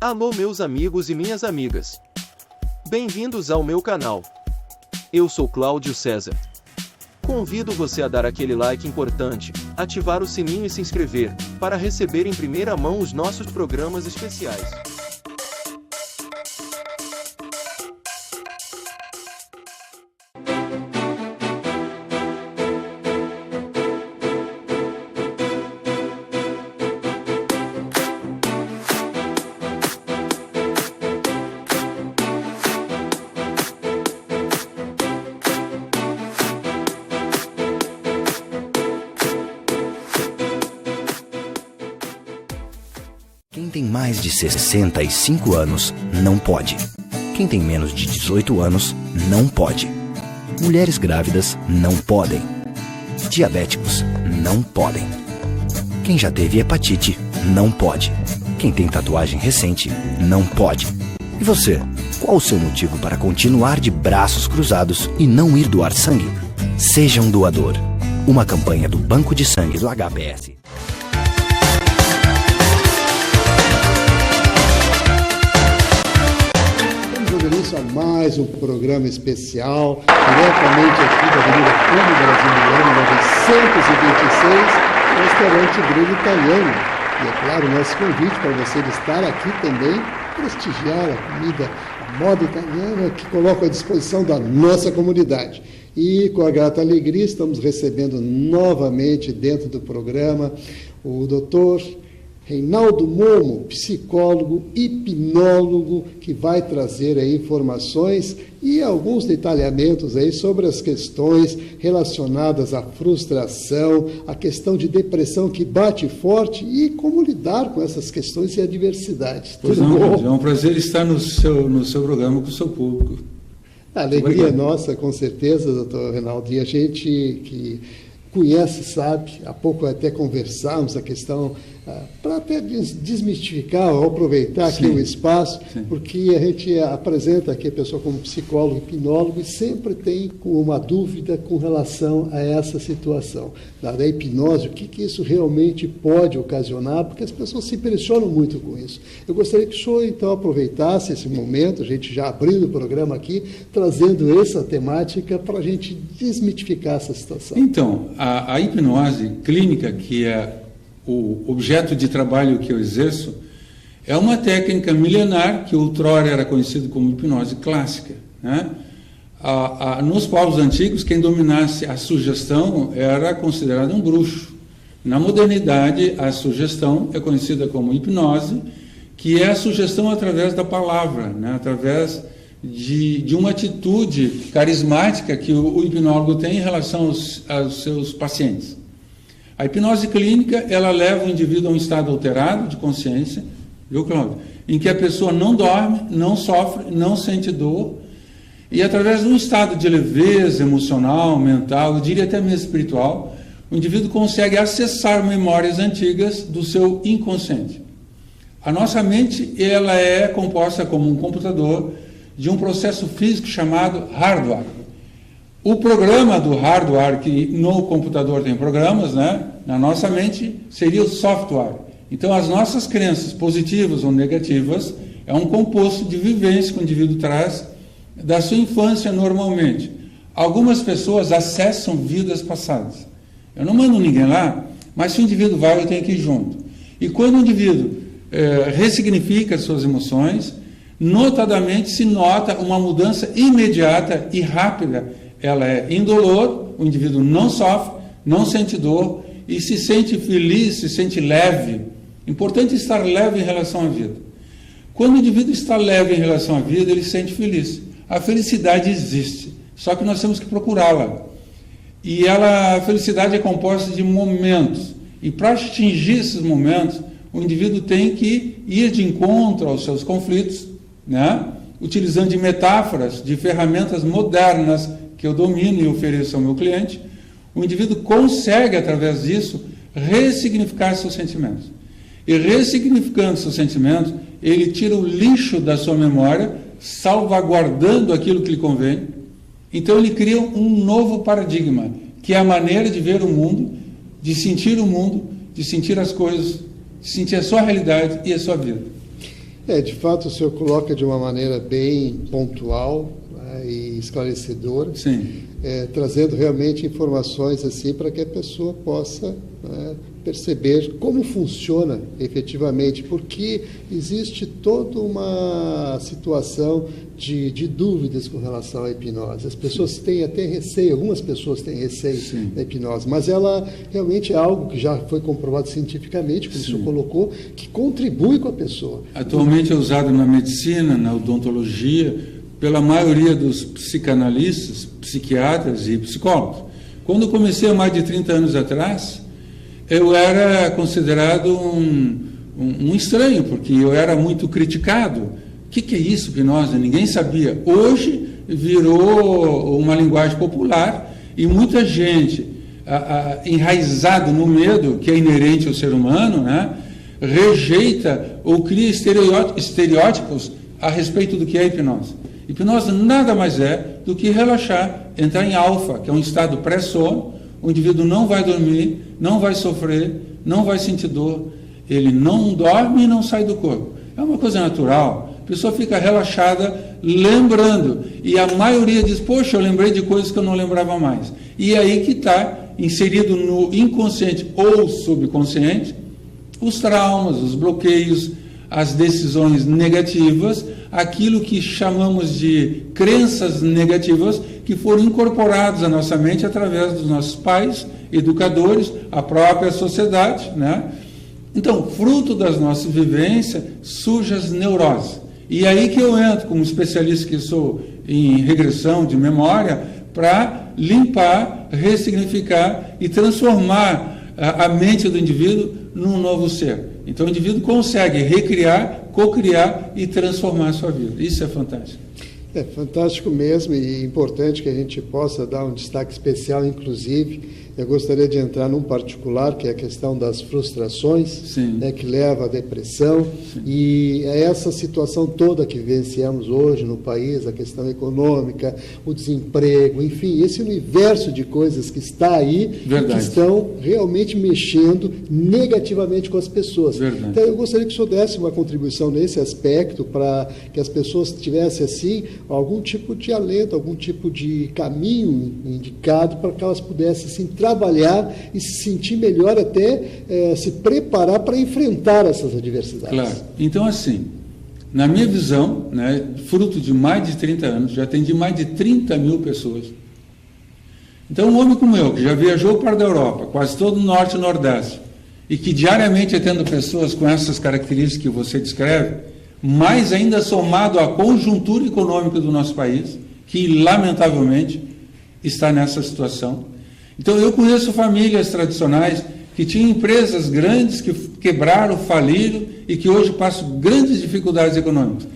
Alô meus amigos e minhas amigas. Bem-vindos ao meu canal. Eu sou Cláudio César. Convido você a dar aquele like importante, ativar o sininho e se inscrever, para receber em primeira mão os nossos programas especiais. Quem tem mais de 65 anos não pode. Quem tem menos de 18 anos não pode. Mulheres grávidas não podem. Diabéticos não podem. Quem já teve hepatite não pode. Quem tem tatuagem recente não pode. E você, qual o seu motivo para continuar de braços cruzados e não ir doar sangue? Seja um doador. Uma campanha do Banco de Sangue do HPS. A mais um programa especial, diretamente aqui da Avenida Fundo Brasiliano, 926, restaurante Grego Italiano. E é claro, nosso convite para você de estar aqui também, prestigiar a comida, a moda italiana que coloco à disposição da nossa comunidade. E com a grata alegria estamos recebendo novamente dentro do programa o doutor Reinaldo Momo, psicólogo, hipnólogo, que vai trazer aí informações e alguns detalhamentos aí sobre as questões relacionadas à frustração, a questão de depressão que bate forte e como lidar com essas questões e adversidades. Pois não, é um prazer estar no seu programa com o seu público. A alegria é nossa, com certeza, doutor Reinaldo, e a gente que conhece, sabe, há pouco até conversamos a questão, para até desmistificar ou aproveitar aqui o espaço, porque a gente apresenta aqui a pessoa como psicólogo, hipnólogo, e sempre tem uma dúvida com relação a essa situação da hipnose, o que isso realmente pode ocasionar, porque as pessoas se impressionam muito com isso. Eu gostaria que o senhor, então, aproveitasse esse momento, a gente já abrindo o programa aqui, trazendo essa temática para a gente desmitificar essa situação. Então, a hipnose clínica, que é o objeto de trabalho que eu exerço, é uma técnica milenar que outrora era conhecida como hipnose clássica, né? Nos povos antigos, quem dominasse a sugestão era considerado um bruxo. Na modernidade, a sugestão é conhecida como hipnose, que é a sugestão através da palavra, né? Através de uma atitude carismática que o hipnólogo tem em relação aos seus pacientes. A hipnose clínica, ela leva o indivíduo a um estado alterado de consciência, viu, Cláudio? Em que a pessoa não dorme, não sofre, não sente dor, e através de um estado de leveza emocional, mental, eu diria até mesmo espiritual, o indivíduo consegue acessar memórias antigas do seu inconsciente. A nossa mente, ela é composta como um computador de um processo físico chamado hardware. O programa do hardware, que no computador tem programas, né? Na nossa mente seria o software. Então, as nossas crenças positivas ou negativas é um composto de vivência que o indivíduo traz da sua infância normalmente. Algumas pessoas acessam vidas passadas. Eu não mando ninguém lá, mas se o indivíduo vai, eu tenho que ir junto. E quando o indivíduo ressignifica as suas emoções, notadamente se nota uma mudança imediata e rápida. Ela é indolor, o indivíduo não sofre, não sente dor e se sente feliz, se sente leve. Importante estar leve em relação à vida. Quando o indivíduo está leve em relação à vida, ele se sente feliz. A felicidade existe, só que nós temos que procurá-la. E a felicidade é composta de momentos. E para atingir esses momentos, o indivíduo tem que ir de encontro aos seus conflitos, né? Utilizando de metáforas, de ferramentas modernas que eu domino e ofereço ao meu cliente, o indivíduo consegue, através disso, ressignificar seus sentimentos. E ressignificando seus sentimentos, ele tira o lixo da sua memória, salvaguardando aquilo que lhe convém. Então ele cria um novo paradigma, que é a maneira de ver o mundo, de sentir as coisas, de sentir a sua realidade e a sua vida. De fato, o senhor coloca de uma maneira bem pontual, né, e esclarecedora, Sim. Trazendo realmente informações assim para que a pessoa possa, né, perceber como funciona efetivamente, porque existe toda uma situação de dúvidas com relação à hipnose. As pessoas têm até receio, algumas pessoas têm receio Sim. da hipnose, mas ela realmente é algo que já foi comprovado cientificamente, como o senhor colocou, que contribui com a pessoa. Atualmente é usado na medicina, na odontologia, pela maioria dos psicanalistas, psiquiatras e psicólogos. Quando eu comecei há mais de 30 anos atrás, eu era considerado um estranho, porque eu era muito criticado. O que é isso, hipnose? Ninguém sabia. Hoje virou uma linguagem popular e muita gente, enraizado no medo, que é inerente ao ser humano, né, rejeita ou cria estereótipos a respeito do que é hipnose. Hipnose nada mais é do que relaxar, entrar em alfa, que é um estado pré-sono. O indivíduo não vai dormir, não vai sofrer, não vai sentir dor, ele não dorme e não sai do corpo. É uma coisa natural, a pessoa fica relaxada, lembrando, e a maioria diz, poxa, eu lembrei de coisas que eu não lembrava mais. E é aí que está inserido no inconsciente ou subconsciente os traumas, os bloqueios, as decisões negativas, aquilo que chamamos de crenças negativas que foram incorporadas à nossa mente através dos nossos pais, educadores, a própria sociedade, né? Então, fruto das nossas vivências, surgem as neuroses. E aí que eu entro, como especialista que sou em regressão de memória, para limpar, ressignificar e transformar a mente do indivíduo num novo ser. Então, o indivíduo consegue recriar, cocriar e transformar a sua vida. Isso é fantástico. É fantástico mesmo, e importante que a gente possa dar um destaque especial, inclusive, eu gostaria de entrar num particular, que é a questão das frustrações, né, que leva à depressão. Sim. E é essa situação toda que vivenciamos hoje no país, a questão econômica, o desemprego, enfim, esse universo de coisas que está aí, que estão realmente mexendo negativamente com as pessoas. Verdade. Então, eu gostaria que o senhor desse uma contribuição nesse aspecto, para que as pessoas tivessem, assim, algum tipo de alento, algum tipo de caminho indicado para que elas pudessem, assim, trabalhar e se sentir melhor, até se preparar para enfrentar essas adversidades. Claro. Então, assim, na minha visão, né, fruto de mais de 30 anos, já atendi mais de 30 mil pessoas. Então, um homem como eu, que já viajou para a Europa, quase todo o Norte e Nordeste, e que diariamente atendo pessoas com essas características que você descreve, mais ainda somado à conjuntura econômica do nosso país, que, lamentavelmente, está nessa situação. Então, eu conheço famílias tradicionais que tinham empresas grandes que quebraram, faliram e que hoje passam grandes dificuldades econômicas,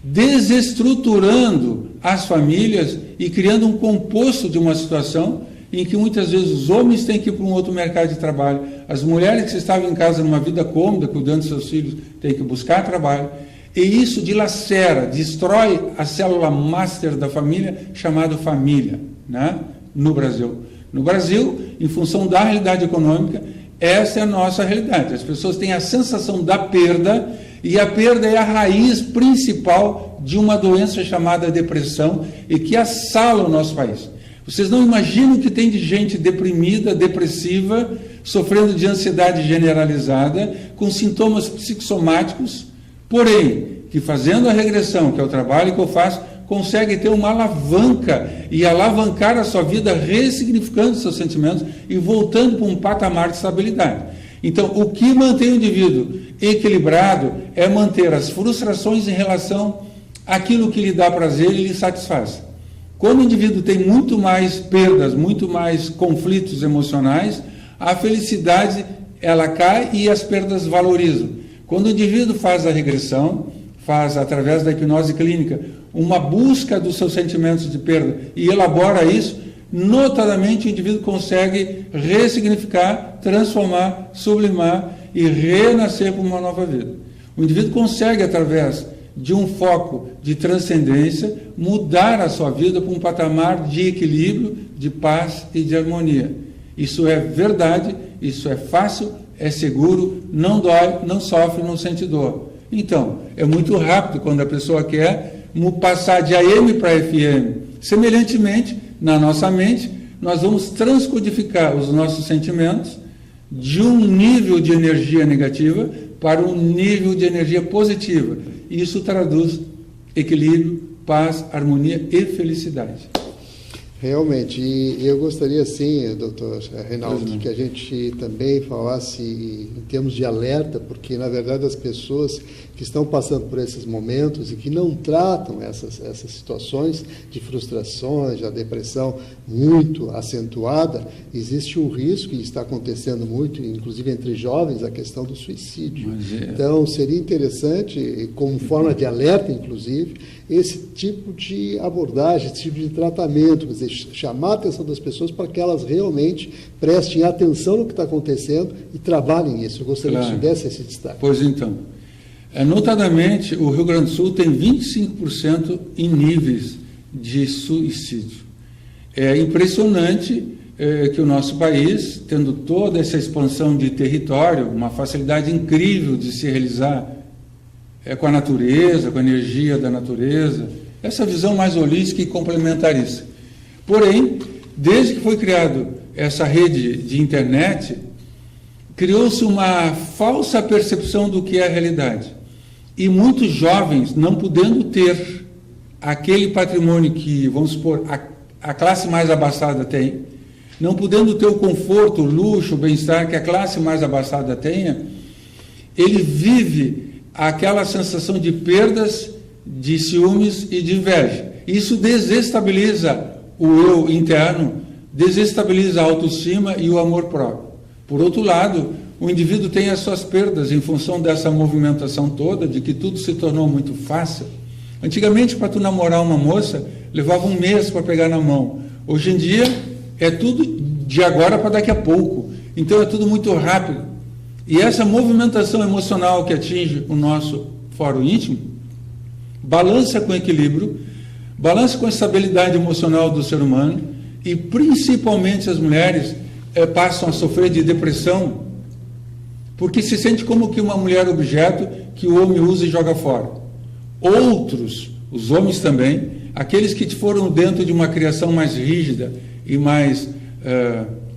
desestruturando as famílias e criando um composto de uma situação em que muitas vezes os homens têm que ir para um outro mercado de trabalho, as mulheres que estavam em casa numa vida cômoda, cuidando dos seus filhos, têm que buscar trabalho, e isso dilacera, destrói a célula master da família, chamada família, né, no Brasil. No Brasil, em função da realidade econômica, essa é a nossa realidade. As pessoas têm a sensação da perda, e a perda é a raiz principal de uma doença chamada depressão e que assala o nosso país. Vocês não imaginam o que tem de gente deprimida, depressiva, sofrendo de ansiedade generalizada, com sintomas psicossomáticos, porém, que fazendo a regressão, que é o trabalho que eu faço, consegue ter uma alavanca e alavancar a sua vida, ressignificando seus sentimentos e voltando para um patamar de estabilidade. Então, o que mantém o indivíduo equilibrado é manter as frustrações em relação àquilo que lhe dá prazer e lhe satisfaz. Quando o indivíduo tem muito mais perdas, muito mais conflitos emocionais, a felicidade ela cai e as perdas valorizam. Quando o indivíduo faz a regressão, faz através da hipnose clínica uma busca dos seus sentimentos de perda e elabora isso, notadamente o indivíduo consegue ressignificar, transformar, sublimar e renascer para uma nova vida. O indivíduo consegue, através de um foco de transcendência, mudar a sua vida para um patamar de equilíbrio, de paz e de harmonia. Isso é verdade, isso é fácil, é seguro, não dói, não sofre, não sente dor. Então, é muito rápido quando a pessoa quer passar de AM para FM. Semelhantemente, na nossa mente, nós vamos transcodificar os nossos sentimentos de um nível de energia negativa para um nível de energia positiva. E isso traduz equilíbrio, paz, harmonia e felicidade. Realmente, e eu gostaria, sim, doutor Reinaldo, que a gente também falasse em termos de alerta, porque, na verdade, as pessoas que estão passando por esses momentos e que não tratam essas situações de frustrações, de depressão muito acentuada, existe um risco, e está acontecendo muito, inclusive entre jovens, a questão do suicídio. Então, seria interessante, como forma de alerta, inclusive, esse tipo de abordagem, esse tipo de tratamento, quer dizer, chamar a atenção das pessoas para que elas realmente prestem atenção no que está acontecendo e trabalhem nisso. Eu gostaria que desse esse destaque. Pois então, notadamente, o Rio Grande do Sul tem 25% em níveis de suicídio. É impressionante que o nosso país, tendo toda essa expansão de território, uma facilidade incrível de se realizar com a natureza, com a energia da natureza, essa visão mais holística e complementarista. Porém, desde que foi criado essa rede de internet, criou-se uma falsa percepção do que é a realidade. E muitos jovens, não podendo ter aquele patrimônio que, vamos supor, a classe mais abastada tem, não podendo ter o conforto, o luxo, o bem-estar que a classe mais abastada tenha, ele vive aquela sensação de perdas, de ciúmes e de inveja. Isso desestabiliza o eu interno, desestabiliza a autoestima e o amor próprio. Por outro lado, o indivíduo tem as suas perdas em função dessa movimentação toda, de que tudo se tornou muito fácil. Antigamente, para tu namorar uma moça, levava um mês para pegar na mão. Hoje em dia, é tudo de agora para daqui a pouco. Então, é tudo muito rápido. E essa movimentação emocional que atinge o nosso fórum íntimo, balança com equilíbrio, balança com a estabilidade emocional do ser humano, e principalmente as mulheres passam a sofrer de depressão, porque se sente como que uma mulher objeto que o homem usa e joga fora. Outros, os homens também, aqueles que foram dentro de uma criação mais rígida e mais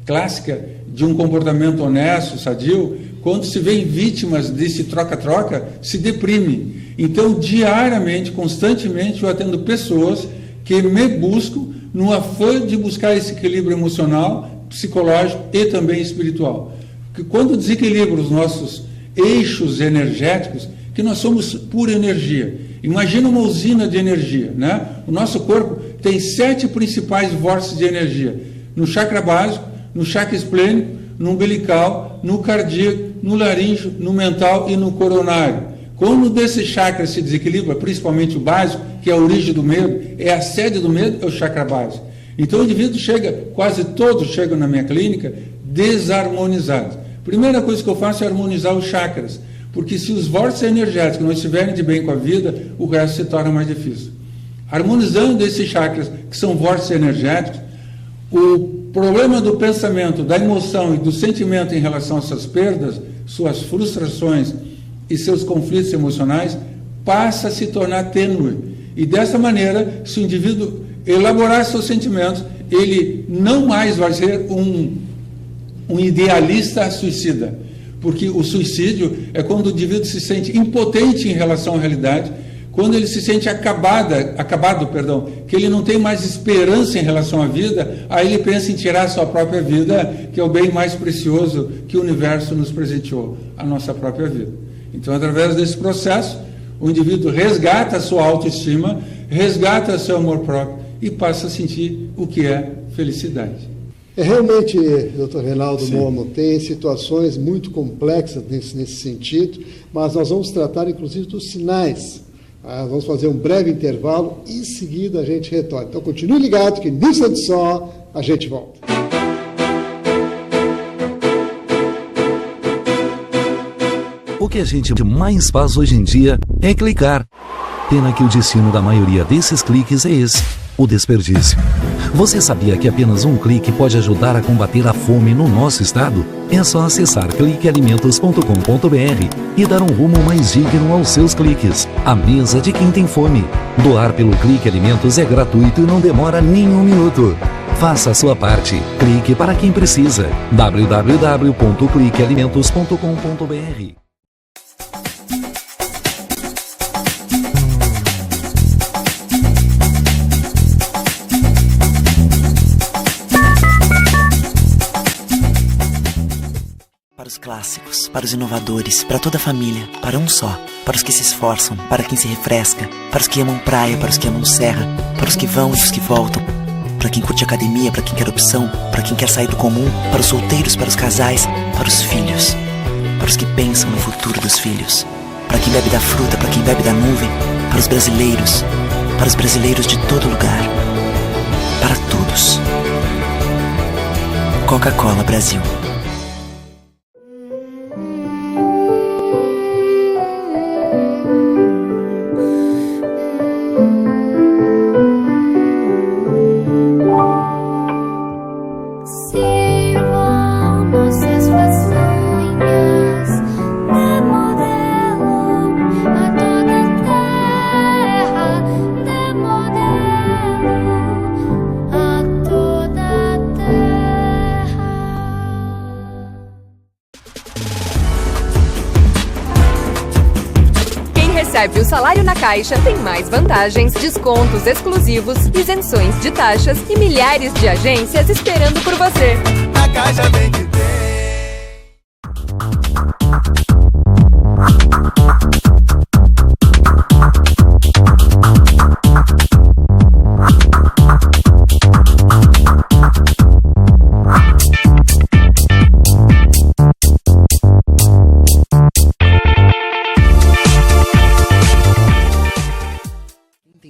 clássica, de um comportamento honesto, sadio, quando se veem vítimas desse troca-troca, se deprimem. Então, diariamente, constantemente, eu atendo pessoas que me buscam no afã de buscar esse equilíbrio emocional, psicológico e também espiritual. Porque quando desequilibra os nossos eixos energéticos, que nós somos pura energia. Imagina uma usina de energia, né? O nosso corpo tem 7 principais vórtices de energia. No chakra básico, no chakra esplênico, no umbilical, no cardíaco, no laríngeo, no mental e no coronário. Quando desse chakra se desequilibra, principalmente o básico, que é a origem do medo, é a sede do medo, é o chakra básico. Então o indivíduo quase todos chegam na minha clínica desarmonizados. Primeira coisa que eu faço é harmonizar os chakras, porque se os vórtices energéticos não estiverem de bem com a vida, o resto se torna mais difícil. Harmonizando esses chakras, que são vórtices energéticos, o problema do pensamento, da emoção e do sentimento em relação a essas perdas, suas frustrações e seus conflitos emocionais, passa a se tornar tênue. E dessa maneira, se o indivíduo elaborar seus sentimentos, ele não mais vai ser um idealista suicida, porque o suicídio é quando o indivíduo se sente impotente em relação à realidade, quando ele se sente acabado, que ele não tem mais esperança em relação à vida, aí ele pensa em tirar a sua própria vida, que é o bem mais precioso que o universo nos presenteou, a nossa própria vida. Então, através desse processo, o indivíduo resgata a sua autoestima, resgata seu amor próprio e passa a sentir o que é felicidade. Realmente, doutor Reinaldo Momo, tem situações muito complexas nesse sentido, mas nós vamos tratar, inclusive, dos sinais. Vamos fazer um breve intervalo e, em seguida, a gente retorna. Então, continue ligado, que no instante só a gente volta. O que a gente mais faz hoje em dia é clicar. Pena que o destino da maioria desses cliques é esse: o desperdício. Você sabia que apenas um clique pode ajudar a combater a fome no nosso estado? É só acessar cliquealimentos.com.br e dar um rumo mais digno aos seus cliques. A mesa de quem tem fome. Doar pelo Clique Alimentos é gratuito e não demora nem um minuto. Faça a sua parte. Clique para quem precisa. www.cliquealimentos.com.br. Para os clássicos, para os inovadores, para toda a família, para um só. Para os que se esforçam, para quem se refresca, para os que amam praia, para os que amam serra, para os que vão e os que voltam, para quem curte academia, para quem quer opção, para quem quer sair do comum, para os solteiros, para os casais, para os filhos, para os que pensam no futuro dos filhos, para quem bebe da fruta, para quem bebe da nuvem, para os brasileiros de todo lugar, para todos. Coca-Cola Brasil. Recebe o salário na Caixa, tem mais vantagens, descontos exclusivos, isenções de taxas e milhares de agências esperando por você. A Caixa vem que tem.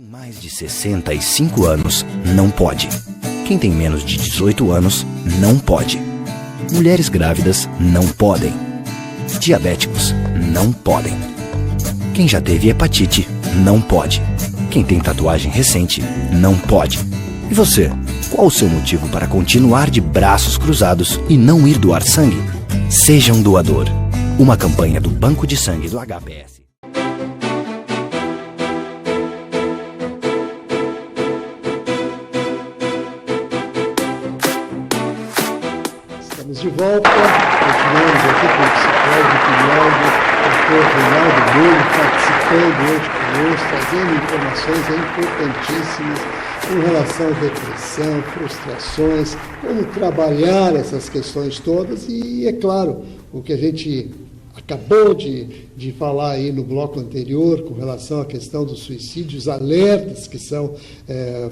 Mais de 65 anos não pode. Quem tem menos de 18 anos não pode. Mulheres grávidas não podem. Diabéticos não podem. Quem já teve hepatite não pode. Quem tem tatuagem recente não pode. E você, qual o seu motivo para continuar de braços cruzados e não ir doar sangue? Seja um doador. Uma campanha do Banco de Sangue do HPS. Estamos de volta, continuamos aqui com o psicólogo Pinaldo, o doutor Reinaldo Molho, participando hoje conosco, trazendo informações importantíssimas com relação à depressão, frustrações, como trabalhar essas questões todas e, é claro, o que a gente acabou de falar aí no bloco anterior com relação à questão dos suicídios, alertas que são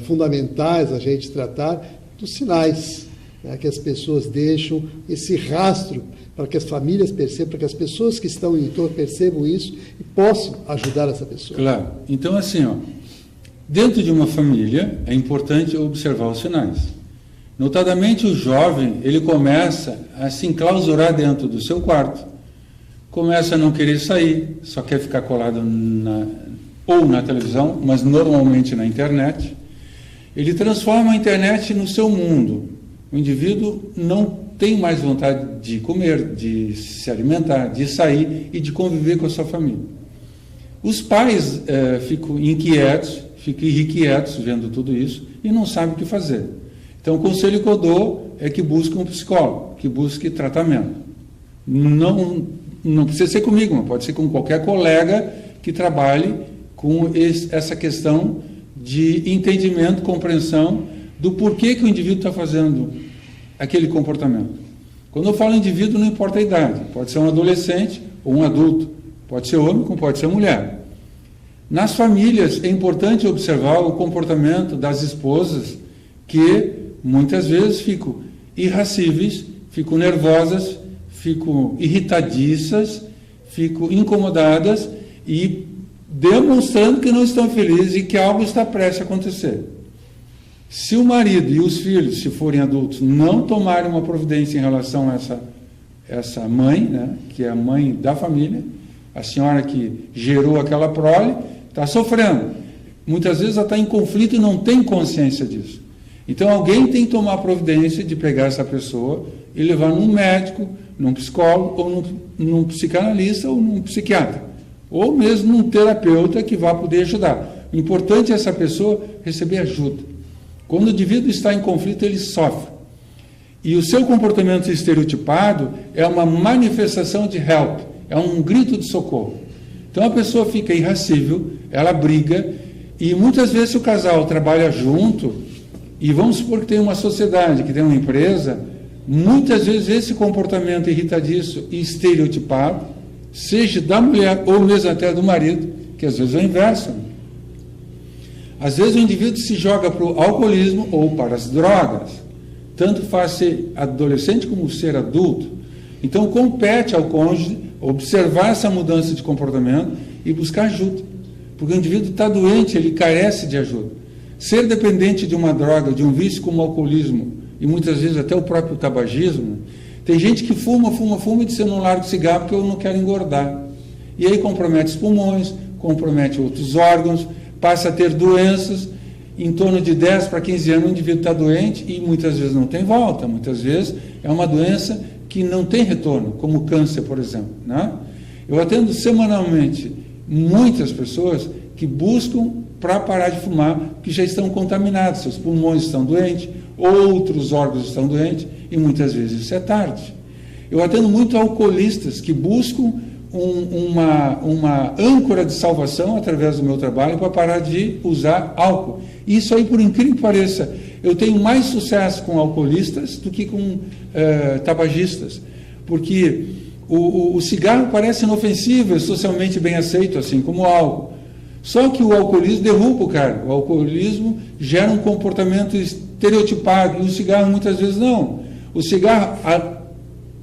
fundamentais a gente tratar dos sinais, né, que as pessoas deixam esse rastro para que as famílias percebam, para que as pessoas que estão em torno percebam isso e possam ajudar essa pessoa. Claro. Então, assim, dentro de uma família é importante observar os sinais. Notadamente, o jovem, ele começa a se enclausurar dentro do seu quarto, começa a não querer sair, só quer ficar colado ou na televisão, mas normalmente na internet. Ele transforma a internet no seu mundo. O indivíduo não tem mais vontade de comer, de se alimentar, de sair e de conviver com a sua família. Os pais ficam inquietos, ficam irrequietos vendo tudo isso e não sabem o que fazer. Então, o conselho que eu dou é que busque um psicólogo, que busque tratamento. Não precisa ser comigo, mas pode ser com qualquer colega que trabalhe com essa questão de entendimento, compreensão do porquê que o indivíduo está fazendo aquele comportamento. Quando eu falo indivíduo, não importa a idade. Pode ser um adolescente ou um adulto. Pode ser homem, como pode ser mulher. Nas famílias, é importante observar o comportamento das esposas que, muitas vezes, ficam irascíveis, ficam nervosas, ficam irritadiças, ficam incomodadas e demonstrando que não estão felizes e que algo está prestes a acontecer. Se o marido e os filhos, se forem adultos, não tomarem uma providência em relação a essa mãe, né, que é a mãe da família, a senhora que gerou aquela prole, está sofrendo. Muitas vezes ela está em conflito e não tem consciência disso. Então alguém tem que tomar a providência de pegar essa pessoa e levar num médico, num psicólogo, ou num psicanalista, ou num psiquiatra. Ou mesmo num terapeuta que vá poder ajudar. O importante é essa pessoa receber ajuda. Quando o indivíduo está em conflito, ele sofre. E o seu comportamento estereotipado é uma manifestação de help, é um grito de socorro. Então a pessoa fica irracível, ela briga, e muitas vezes se o casal trabalha junto, e vamos supor que tem uma sociedade, que tem uma empresa, muitas vezes esse comportamento irritadiço e estereotipado, seja da mulher ou mesmo até do marido, que às vezes é o inverso. Às vezes o indivíduo se joga para o alcoolismo ou para as drogas, tanto faz ser adolescente como ser adulto. Então compete ao cônjuge observar essa mudança de comportamento e buscar ajuda, porque o indivíduo está doente, ele carece de ajuda. Ser dependente de uma droga, de um vício como o alcoolismo, e muitas vezes até o próprio tabagismo, tem gente que fuma e diz: eu não largo cigarro porque eu não quero engordar. E aí compromete os pulmões, compromete outros órgãos, passa a ter doenças. Em torno de 10 para 15 anos o indivíduo está doente e muitas vezes não tem volta, muitas vezes é uma doença que não tem retorno, como o câncer, por exemplo, né? Eu atendo semanalmente muitas pessoas que buscam para parar de fumar, porque já estão contaminados, seus pulmões estão doentes, outros órgãos estão doentes, e muitas vezes isso é tarde. Eu atendo muito alcoolistas que buscam uma âncora de salvação através do meu trabalho para parar de usar álcool. Isso aí, por incrível que pareça, eu tenho mais sucesso com alcoolistas do que com tabagistas, porque o cigarro parece inofensivo, é socialmente bem aceito, assim como o álcool. Só que o alcoolismo derruba o cara. O alcoolismo gera um comportamento estereotipado, e o cigarro muitas vezes não. O cigarro,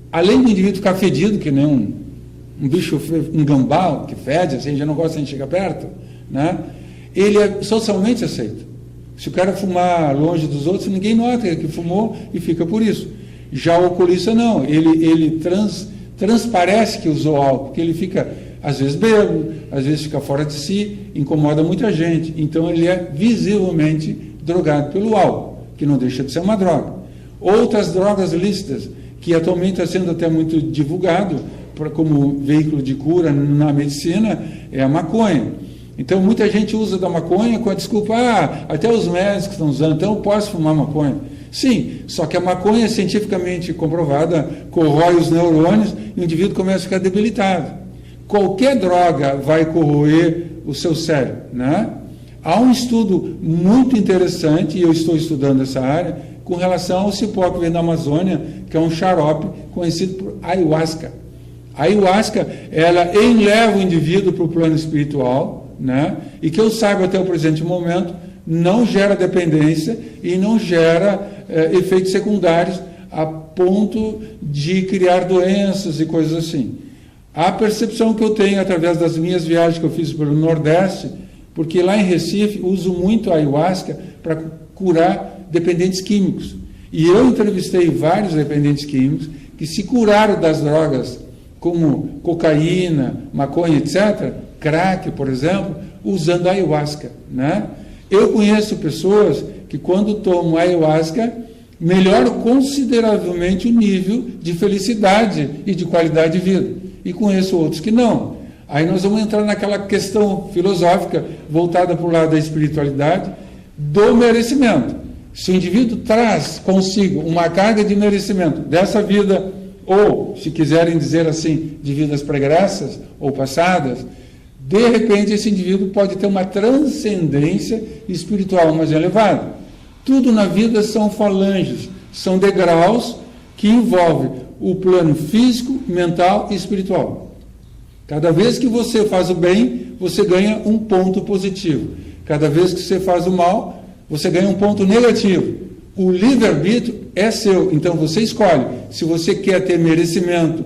além do indivíduo ficar fedido, que nem um bicho, um gambá que fede, assim, já não gosta de chegar perto, né? Ele é socialmente aceito. Se o cara fumar longe dos outros, ninguém nota que fumou e fica por isso. Já o alcoolista não, ele transparece que usou álcool, porque ele fica, às vezes, bêbado, às vezes fica fora de si, incomoda muita gente. Então ele é visivelmente drogado pelo álcool, que não deixa de ser uma droga. Outras drogas lícitas, que atualmente está sendo até muito divulgado como veículo de cura na medicina, é a maconha. Então muita gente usa da maconha com a desculpa: até os médicos estão usando, então eu posso fumar maconha. Sim, só que a maconha é cientificamente comprovada, corrói os neurônios e o indivíduo começa a ficar debilitado. Qualquer droga vai corroer o seu cérebro, né? Há um estudo muito interessante, e eu estou estudando essa área, com relação ao cipó que vem da Amazônia, que é um xarope conhecido por ayahuasca. A ayahuasca, ela eleva o indivíduo para o plano espiritual, né? E que eu saiba até o presente momento, não gera dependência e não gera efeitos secundários a ponto de criar doenças e coisas assim. A percepção que eu tenho através das minhas viagens que eu fiz pelo Nordeste, porque lá em Recife uso muito a ayahuasca para curar dependentes químicos. E eu entrevistei vários dependentes químicos que se curaram das drogas como cocaína, maconha, etc., crack, por exemplo, usando a ayahuasca, né? Eu conheço pessoas que, quando tomam ayahuasca, melhoram consideravelmente o nível de felicidade e de qualidade de vida. E conheço outros que não. Aí nós vamos entrar naquela questão filosófica voltada para o lado da espiritualidade, do merecimento. Se o indivíduo traz consigo uma carga de merecimento dessa vida, ou, se quiserem dizer assim, de vidas pregressas ou passadas, de repente esse indivíduo pode ter uma transcendência espiritual mais elevada. Tudo na vida são falanges, são degraus que envolvem o plano físico, mental e espiritual. Cada vez que você faz o bem, você ganha um ponto positivo. Cada vez que você faz o mal, você ganha um ponto negativo. O livre-arbítrio é seu, então você escolhe se você quer ter merecimento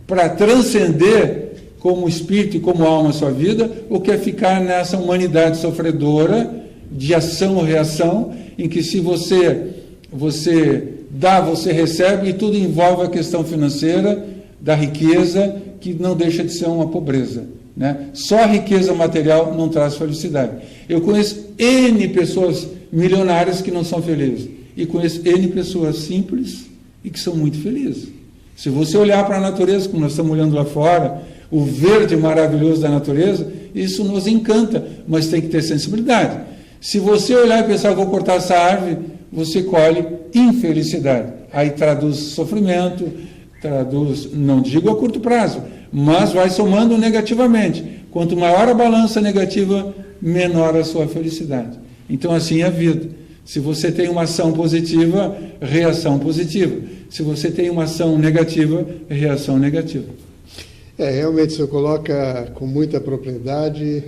para transcender como espírito e como alma a sua vida, ou quer ficar nessa humanidade sofredora de ação ou reação, em que se você dá, você recebe, e tudo envolve a questão financeira, da riqueza, que não deixa de ser uma pobreza. né? Só a riqueza material não traz felicidade. Eu conheço N pessoas milionárias que não são felizes. E conheço N pessoas simples e que são muito felizes. Se você olhar para a natureza, como nós estamos olhando lá fora, o verde maravilhoso da natureza, isso nos encanta, mas tem que ter sensibilidade. Se você olhar e pensar, vou cortar essa árvore, você colhe infelicidade. Aí traduz sofrimento, traduz, não digo a curto prazo, mas vai somando negativamente. Quanto maior a balança negativa, menor a sua felicidade. Então, assim é a vida. Se você tem uma ação positiva, reação positiva. Se você tem uma ação negativa, reação negativa. Realmente, o senhor coloca com muita propriedade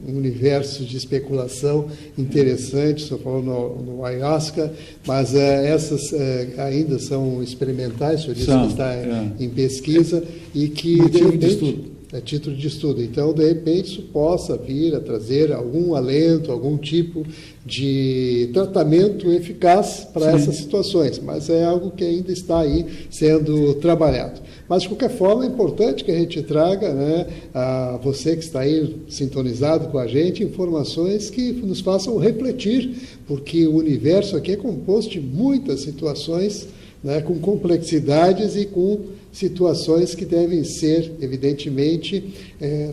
um universo de especulação interessante. O senhor falou no ayahuasca, mas essas ainda são experimentais, o senhor disse que está em pesquisa e que, de repente, é título de estudo. Então, de repente, isso possa vir a trazer algum alento, algum tipo de tratamento eficaz para essas situações, mas é algo que ainda está aí sendo trabalhado. Mas, de qualquer forma, é importante que a gente traga, né, a você que está aí sintonizado com a gente, informações que nos façam refletir, porque o universo aqui é composto de muitas situações, né, com complexidades e com situações que devem ser, evidentemente,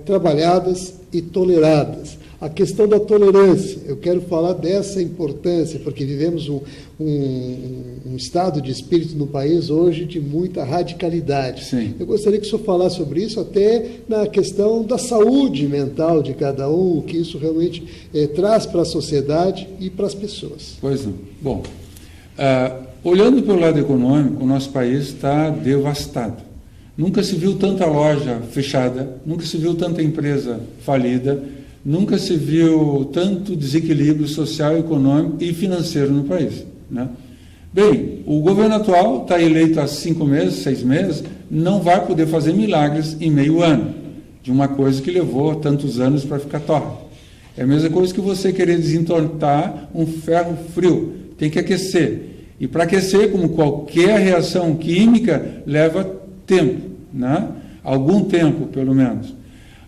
trabalhadas e toleradas. A questão da tolerância, eu quero falar dessa importância, porque vivemos um estado de espírito no país hoje de muita radicalidade. Sim. Eu gostaria que o senhor falasse sobre isso, até na questão da saúde mental de cada um, o que isso realmente traz para a sociedade e para as pessoas. Pois não. Bom, olhando pelo lado econômico, o nosso país está devastado. Nunca se viu tanta loja fechada, nunca se viu tanta empresa falida, nunca se viu tanto desequilíbrio social, econômico e financeiro no país, né? Bem, o governo atual está eleito há 5 meses, 6 meses, não vai poder fazer milagres em meio ano, de uma coisa que levou tantos anos para ficar torta. É a mesma coisa que você querer desentortar um ferro frio, tem que aquecer. E para aquecer, como qualquer reação química, leva tempo, né? Algum tempo, pelo menos.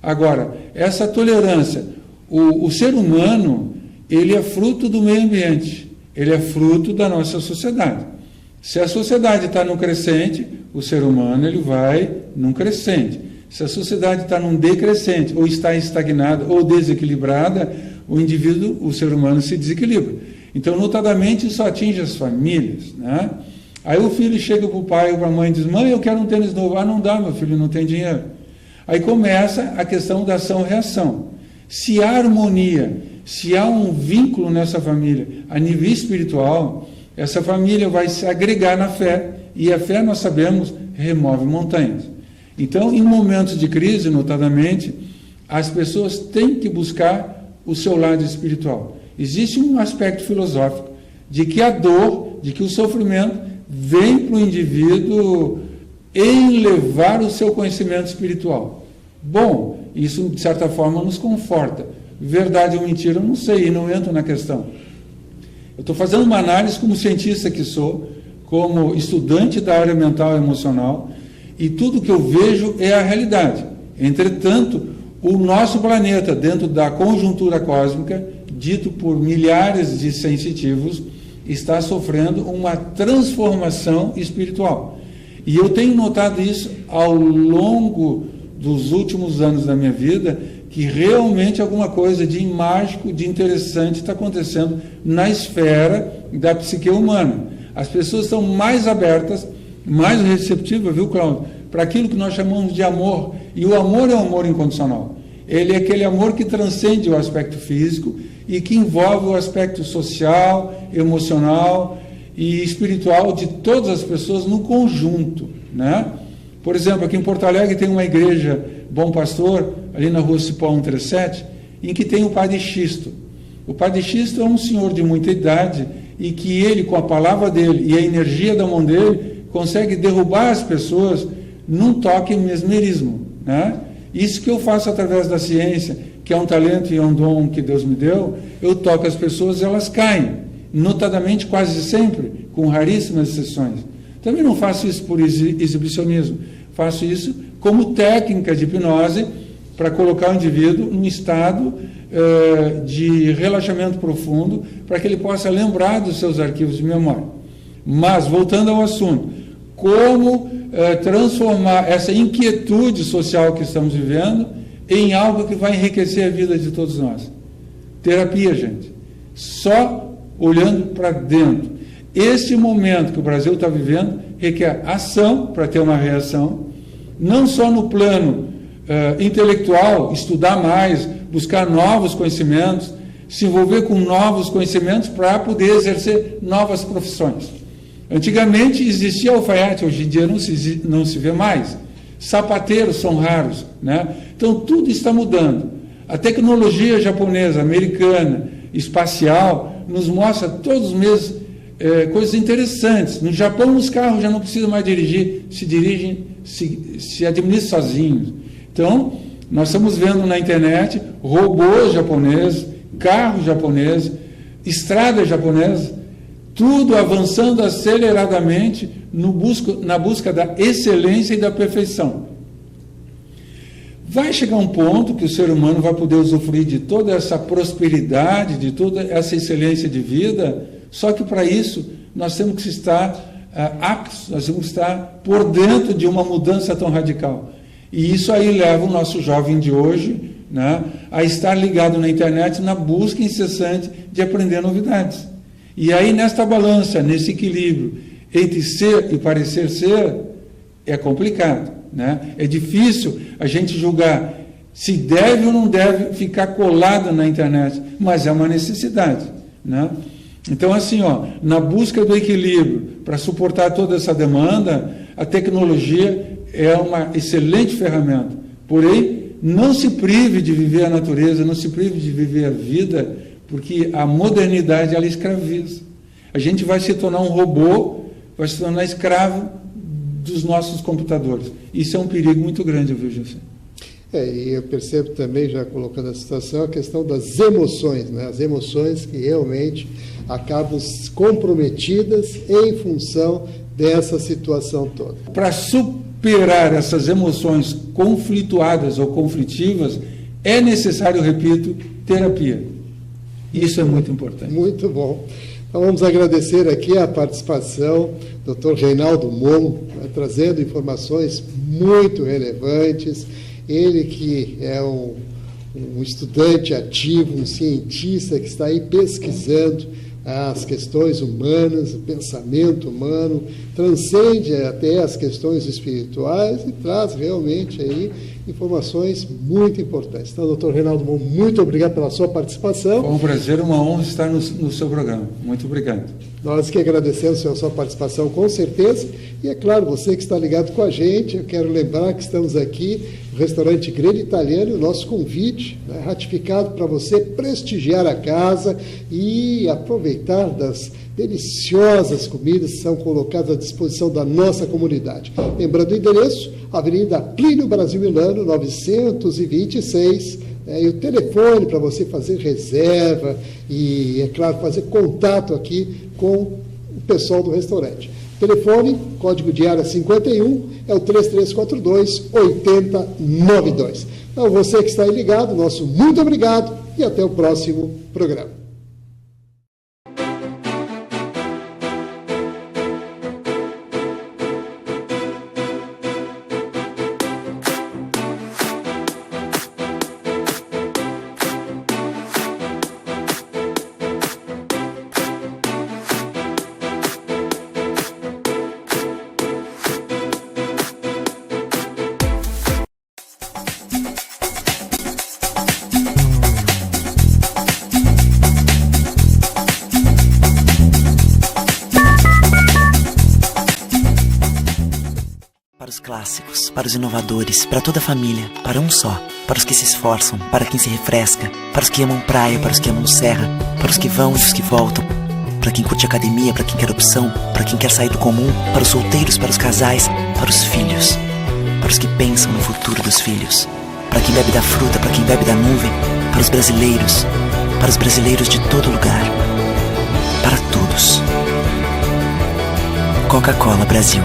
Agora, essa tolerância, o ser humano, ele é fruto do meio ambiente, ele é fruto da nossa sociedade. Se a sociedade está num crescente, o ser humano ele vai num crescente. Se a sociedade está num decrescente, ou está estagnada, ou desequilibrada, o indivíduo, o ser humano se desequilibra. Então, notadamente, isso atinge as famílias, né? Aí o filho chega para o pai ou para a mãe e diz, mãe, eu quero um tênis novo. Ah, não dá, meu filho, não tem dinheiro. Aí começa a questão da ação-reação. Se há harmonia, se há um vínculo nessa família a nível espiritual, essa família vai se agregar na fé, e a fé, nós sabemos, remove montanhas. Então, em momentos de crise, notadamente, as pessoas têm que buscar o seu lado espiritual. Existe um aspecto filosófico de que a dor, de que o sofrimento vem para o indivíduo elevar o seu conhecimento espiritual. Bom, isso de certa forma nos conforta. Verdade ou mentira, eu não sei, e não entro na questão. Eu estou fazendo uma análise como cientista que sou, como estudante da área mental e emocional, e tudo que eu vejo é a realidade. Entretanto, o nosso planeta, dentro da conjuntura cósmica, dito por milhares de sensitivos, está sofrendo uma transformação espiritual. E eu tenho notado isso ao longo dos últimos anos da minha vida, que realmente alguma coisa de mágico, de interessante está acontecendo na esfera da psique humana. As pessoas estão mais abertas, mais receptivas, viu, Cláudio, para aquilo que nós chamamos de amor. E o amor é um amor incondicional. Ele é aquele amor que transcende o aspecto físico e que envolve o aspecto social, emocional e espiritual de todas as pessoas no conjunto, né? Por exemplo, aqui em Porto Alegre tem uma igreja Bom Pastor, ali na rua Cipó 137, em que tem o Padre Xisto. O Padre Xisto é um senhor de muita idade e que ele, com a palavra dele e a energia da mão dele, consegue derrubar as pessoas num toque mesmerismo, né? Isso que eu faço através da ciência, que é um talento e é um dom que Deus me deu, eu toco as pessoas e elas caem, notadamente quase sempre, com raríssimas exceções. Também não faço isso por exibicionismo, faço isso como técnica de hipnose para colocar o indivíduo num estado de relaxamento profundo, para que ele possa lembrar dos seus arquivos de memória. Mas, voltando ao assunto, como transformar essa inquietude social que estamos vivendo em algo que vai enriquecer a vida de todos nós? Terapia, gente. Só olhando para dentro. Este momento que o Brasil está vivendo requer ação para ter uma reação, não só no plano intelectual, estudar mais, buscar novos conhecimentos, se envolver com novos conhecimentos para poder exercer novas profissões. Antigamente existia alfaiate, hoje em dia não se vê mais. Sapateiros são raros, né? Então tudo está mudando. A tecnologia japonesa, americana, espacial, nos mostra todos os meses coisas interessantes. No Japão, os carros já não precisam mais dirigir, se administram sozinhos. Então, nós estamos vendo na internet robôs japoneses, carros japoneses, estradas japonesas, tudo avançando aceleradamente na busca da excelência e da perfeição. Vai chegar um ponto que o ser humano vai poder usufruir de toda essa prosperidade, de toda essa excelência de vida, só que para isso nós temos que estar aptos, nós temos que estar por dentro de uma mudança tão radical. E isso aí leva o nosso jovem de hoje, né, a estar ligado na internet na busca incessante de aprender novidades. E aí, nesta balança, nesse equilíbrio entre ser e parecer ser, é complicado, né? É difícil a gente julgar se deve ou não deve ficar colado na internet, mas é uma necessidade, né? Então, assim, na busca do equilíbrio para suportar toda essa demanda, a tecnologia é uma excelente ferramenta. Porém, não se prive de viver a natureza, não se prive de viver a vida, porque a modernidade, ela escraviza. A gente vai se tornar um robô, vai se tornar escravo dos nossos computadores. Isso é um perigo muito grande, eu vejo assim. E eu percebo também, já colocando a situação, a questão das emoções, né? As emoções que realmente acabam comprometidas em função dessa situação toda. Para superar essas emoções conflituadas ou conflitivas, é necessário, repito, terapia. Isso é muito importante. Muito bom. Então vamos agradecer aqui a participação do Dr. Reinaldo Mon, trazendo informações muito relevantes. Ele que é um estudante ativo, um cientista que está aí pesquisando as questões humanas, o pensamento humano, transcende até as questões espirituais e traz realmente aí informações muito importantes. Então, doutor Reinaldo Mon, muito obrigado pela sua participação. Foi um prazer, uma honra estar no seu programa. Muito obrigado. Nós que agradecemos a sua participação, com certeza. E, é claro, você que está ligado com a gente, eu quero lembrar que estamos aqui no restaurante Grelha Italiana, o nosso convite, né, ratificado para você prestigiar a casa e aproveitar das deliciosas comidas que são colocadas à disposição da nossa comunidade. Lembrando o endereço, Avenida Plínio Brasil Milano, 926, e o telefone para você fazer reserva e, é claro, fazer contato aqui com o pessoal do restaurante. Telefone, código de área 51, é o 3342-8092. Então, você que está aí ligado, nosso muito obrigado e até o próximo programa. Para os clássicos, para os inovadores, para toda a família, para um só, para os que se esforçam, para quem se refresca, para os que amam praia, para os que amam serra, para os que vão e os que voltam, para quem curte academia, para quem quer opção, para quem quer sair do comum, para os solteiros, para os casais, para os filhos, para os que pensam no futuro dos filhos, para quem bebe da fruta, para quem bebe da nuvem, para os brasileiros de todo lugar, para todos. Coca-Cola Brasil.